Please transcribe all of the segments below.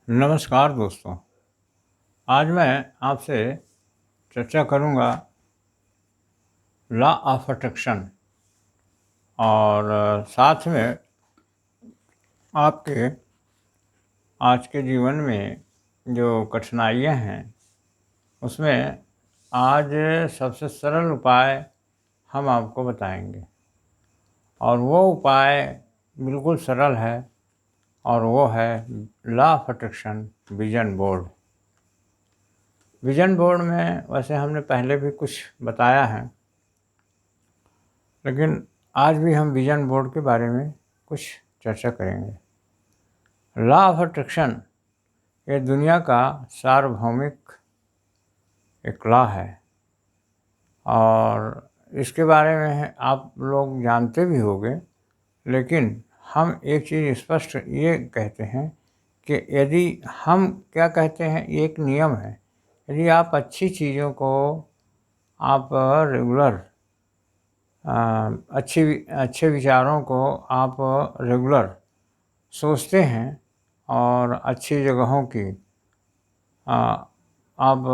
नमस्कार दोस्तों। आज मैं आपसे चर्चा करूंगा लॉ ऑफ अट्रैक्शन और साथ में आपके आज के जीवन में जो कठिनाइयां हैं उसमें आज सबसे सरल उपाय हम आपको बताएंगे। और वो उपाय बिल्कुल सरल है और वो है law of attraction vision board. Vision board में वैसे हमने पहले भी कुछ बताया है, लेकिन आज भी हम विजन बोर्ड के बारे में कुछ चर्चा करेंगे। लॉ ऑफ अट्रैक्शन ये दुनिया का सार्वभौमिक एक लॉ है और इसके बारे में आप लोग जानते भी होंगे, लेकिन हम एक चीज़ स्पष्ट ये कहते हैं कि यदि हम क्या कहते हैं, ये एक नियम है। यदि आप अच्छी चीज़ों को आप रेगुलर अच्छे विचारों को आप रेगुलर सोचते हैं और अच्छी जगहों की आप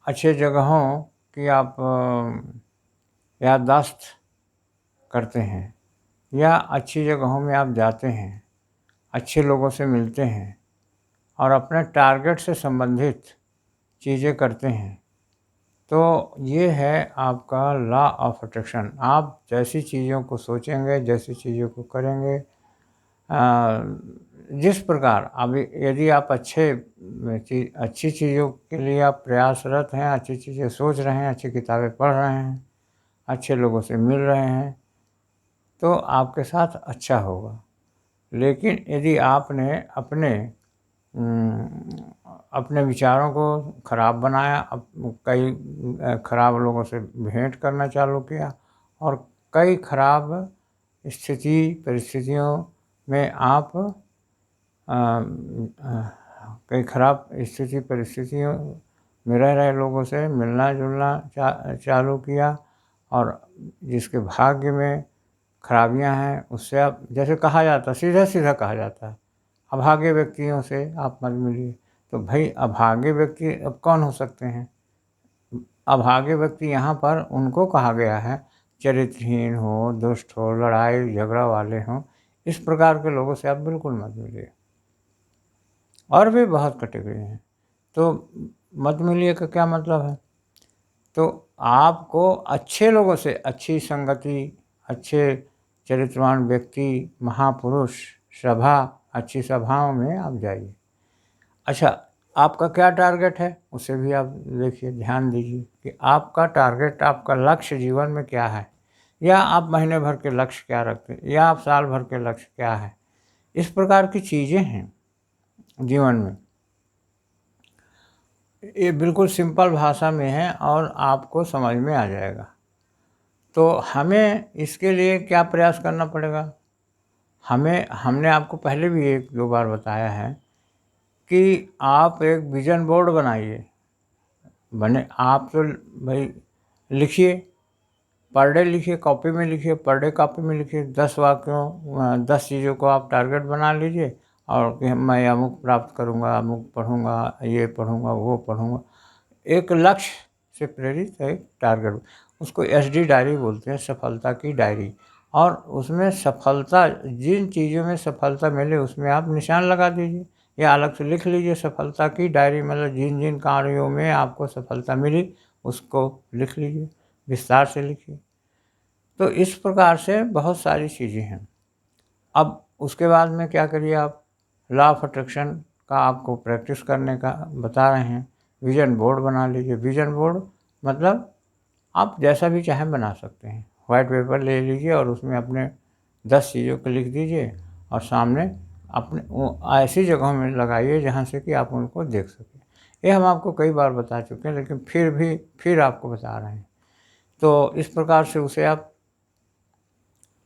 अच्छे जगहों की आप याददाश्त करते हैं या अच्छी जगहों में आप जाते हैं, अच्छे लोगों से मिलते हैं और अपने टारगेट से संबंधित चीज़ें करते हैं, तो ये है आपका लॉ ऑफ अट्रैक्शन। आप जैसी चीज़ों को सोचेंगे, जैसी चीज़ों को करेंगे, जिस प्रकार अभी यदि आप अच्छी चीज़ों के लिए आप प्रयासरत हैं, अच्छी चीज़ें सोच रहे हैं, अच्छी किताबें पढ़ रहे हैं, अच्छे लोगों से मिल रहे हैं, तो आपके साथ अच्छा होगा। लेकिन यदि आपने अपने विचारों को ख़राब बनाया, कई ख़राब लोगों से भेंट करना चालू किया और कई ख़राब परिस्थितियों में आप कई ख़राब परिस्थितियों में रह रहे लोगों से मिलना जुलना चालू किया और जिसके भाग्य में खराबियां हैं उससे आप, जैसे कहा जाता सीधा सीधा कहा जाता है, अभागे व्यक्तियों से आप मत मिलिए। तो भाई अभागे व्यक्ति अब कौन हो सकते हैं? अभागे व्यक्ति यहाँ पर उनको कहा गया है चरित्रहीन हो, दुष्ट हो, लड़ाई झगड़ा वाले हों, इस प्रकार के लोगों से आप बिल्कुल मत मिलिए। और भी बहुत कैटेगरी हैं, तो मत मिलिए का क्या मतलब है? तो आपको अच्छे लोगों से अच्छी संगति, अच्छे चरित्रवान व्यक्ति, महापुरुष, अच्छी सभाओं में आप जाइए। अच्छा, आपका क्या टारगेट है उसे भी आप देखिए, ध्यान दीजिए कि आपका टारगेट, आपका लक्ष्य जीवन में क्या है, या आप महीने भर के लक्ष्य क्या रखते हैं, या आप साल भर के लक्ष्य क्या है। इस प्रकार की चीज़ें हैं जीवन में। ये बिल्कुल सिंपल भाषा में है और आपको समझ में आ जाएगा। तो हमें इसके लिए क्या प्रयास करना पड़ेगा? हमने आपको पहले भी 1-2 बार बताया है कि आप एक विजन बोर्ड बनाइए। आप तो भाई लिखिए, पर डे लिखिए, कॉपी में लिखिए, पर डे कॉपी में लिखिए। 10 वाक्यों 10 चीज़ों को आप टारगेट बना लीजिए और कि मैं अमुक प्राप्त करूँगा, अमुक पढ़ूँगा, ये पढ़ूँगा, वो पढ़ूँगा। एक लक्ष्य से प्रेरित एक टारगेट, उसको SD डायरी बोलते हैं, सफलता की डायरी। और उसमें सफलता, जिन चीज़ों में सफलता मिले उसमें आप निशान लगा दीजिए या अलग से लिख लीजिए। सफलता की डायरी मतलब जिन जिन कार्यों में आपको सफलता मिली उसको लिख लीजिए, विस्तार से लिखिए। तो इस प्रकार से बहुत सारी चीज़ें हैं। अब उसके बाद में क्या करिए, आप लॉ ऑफ अट्रैक्शन का आपको प्रैक्टिस करने का बता रहे हैं। विजन बोर्ड बना लीजिए। विजन बोर्ड मतलब आप जैसा भी चाहें बना सकते हैं। वाइट पेपर ले लीजिए और उसमें अपने 10 चीज़ों को लिख दीजिए और सामने अपने ऐसी जगहों में लगाइए जहाँ से कि आप उनको देख सकें। ये हम आपको कई बार बता चुके हैं, लेकिन फिर आपको बता रहे हैं। तो इस प्रकार से उसे आप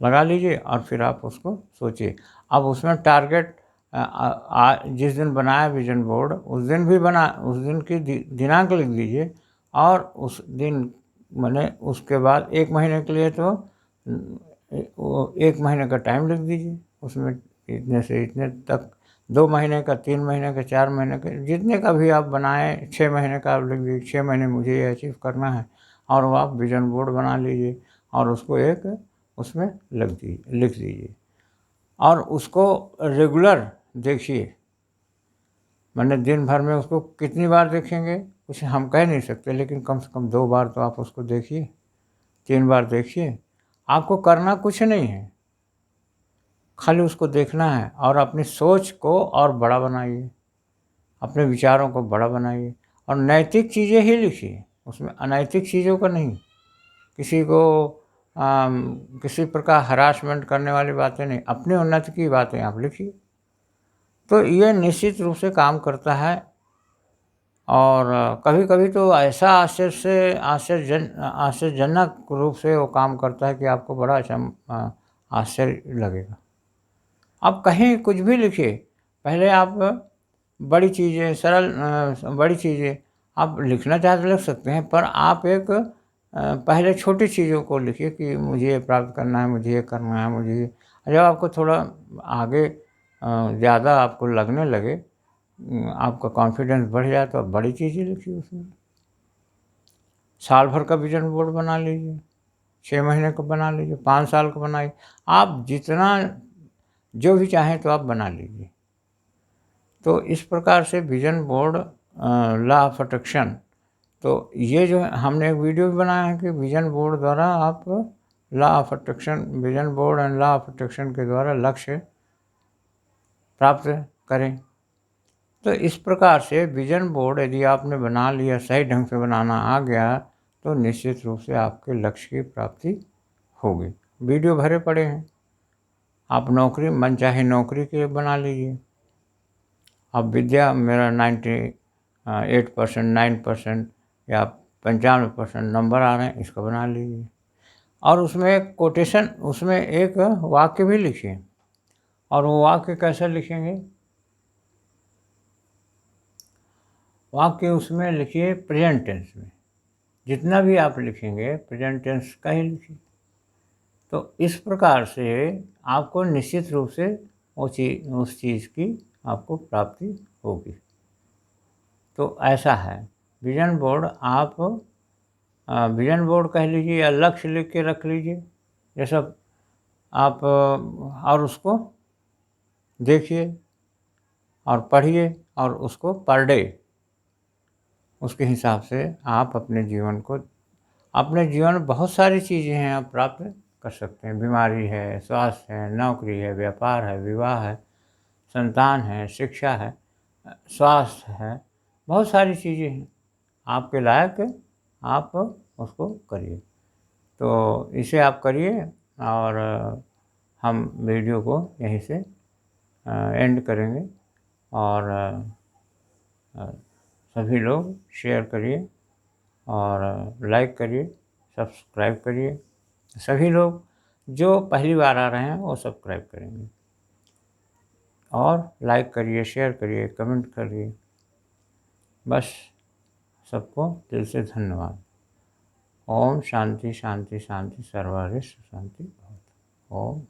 लगा लीजिए और फिर आप उसको सोचिए। अब उसमें टारगेट जिस दिन बनाया विजन बोर्ड उस दिन की दिनांक लिख दीजिए और उस दिन माने उसके बाद 1 महीने के लिए तो वो 1 महीने का टाइम लिख दीजिए उसमें इतने से इतने तक 2 महीने का, 3 महीने का, 4 महीने का, जितने का भी आप बनाएँ, 6 महीने का आप लिख दीजिए, 6 महीने मुझे ये अचीव करना है, और वो आप विज़न बोर्ड बना लीजिए और उसको एक उसमें लिख दीजिए और उसको रेगुलर देखिए। मैंने दिन भर में उसको कितनी बार देखेंगे कुछ हम कह नहीं सकते, लेकिन कम से कम 2 बार तो आप उसको देखिए, 3 बार देखिए। आपको करना कुछ नहीं है, खाली उसको देखना है और अपनी सोच को और बड़ा बनाइए, अपने विचारों को बड़ा बनाइए और नैतिक चीज़ें ही लिखिए, उसमें अनैतिक चीज़ों का नहीं। किसी को किसी प्रकार हरासमेंट करने वाली बातें नहीं, अपनी उन्नति की बातें आप लिखिए। तो ये निश्चित रूप से काम करता है और कभी-कभी तो ऐसा आश्चर्यजनक रूप से वो काम करता है कि आपको बड़ा आश्चर्य लगेगा। आप कहीं कुछ भी लिखिए, पहले आप बड़ी चीज़ें बड़ी चीज़ें आप लिखना चाहे तो लिख सकते हैं, पर आप एक पहले छोटी चीज़ों को लिखिए कि मुझे ये प्राप्त करना है, मुझे ये करना है, जब आपको थोड़ा आगे ज़्यादा आपको लगने लगे, आपका कॉन्फिडेंस बढ़ जाए तो आप बड़ी चीज़ें लिखिए उसमें। साल भर का विज़न बोर्ड बना लीजिए, 6 महीने का बना लीजिए, 5 साल का बनाइए, आप जितना जो भी चाहें तो आप बना लीजिए। तो इस प्रकार से vision board law of attraction, तो ये जो है हमने एक वीडियो भी बनाया है कि विज़न बोर्ड द्वारा आप law of attraction, vision board and law of attraction के द्वारा लक्ष्य प्राप्त करें। तो इस प्रकार से विज़न बोर्ड यदि आपने बना लिया, सही ढंग से बनाना आ गया, तो निश्चित रूप से आपके लक्ष्य की प्राप्ति होगी। वीडियो भरे पड़े हैं, आप नौकरी मनचाही नौकरी के बना लीजिए। अब विद्या मेरा 98%, 9% या 95% नंबर आ रहे हैं, इसको बना लीजिए और उसमें एक कोटेशन, उसमें एक वाक्य भी लिखिए। और वो वाक्य कैसे लिखेंगे? वाक्य उसमें लिखिए प्रेजेंट टेंस में, जितना भी आप लिखेंगे प्रेजेंट टेंस का ही लिखिए। तो इस प्रकार से आपको निश्चित रूप से उस चीज़ की आपको प्राप्ति होगी। तो ऐसा है विज़न बोर्ड, आप विज़न बोर्ड कह लीजिए या लक्ष्य लिख के रख लीजिए, ये सब आप और उसको देखिए और पढ़िए और उसको पर डे उसके हिसाब से आप अपने जीवन में बहुत सारी चीज़ें हैं आप प्राप्त कर सकते हैं। बीमारी है, स्वास्थ्य है, नौकरी है, व्यापार है, विवाह है, संतान है, शिक्षा है, स्वास्थ्य है, बहुत सारी चीज़ें हैं आपके लायक, आप उसको करिए। तो इसे आप करिए और हम वीडियो को यहीं से एंड करेंगे और सभी लोग शेयर करिए और लाइक करिए, सब्सक्राइब करिए। सभी लोग जो पहली बार आ रहे हैं वो सब्सक्राइब करेंगे और लाइक करिए, शेयर करिए, कमेंट करिए। बस सबको दिल से धन्यवाद। ओम शांति शांति शांति, सर्वरिष्ट शांति भवतु। ओम।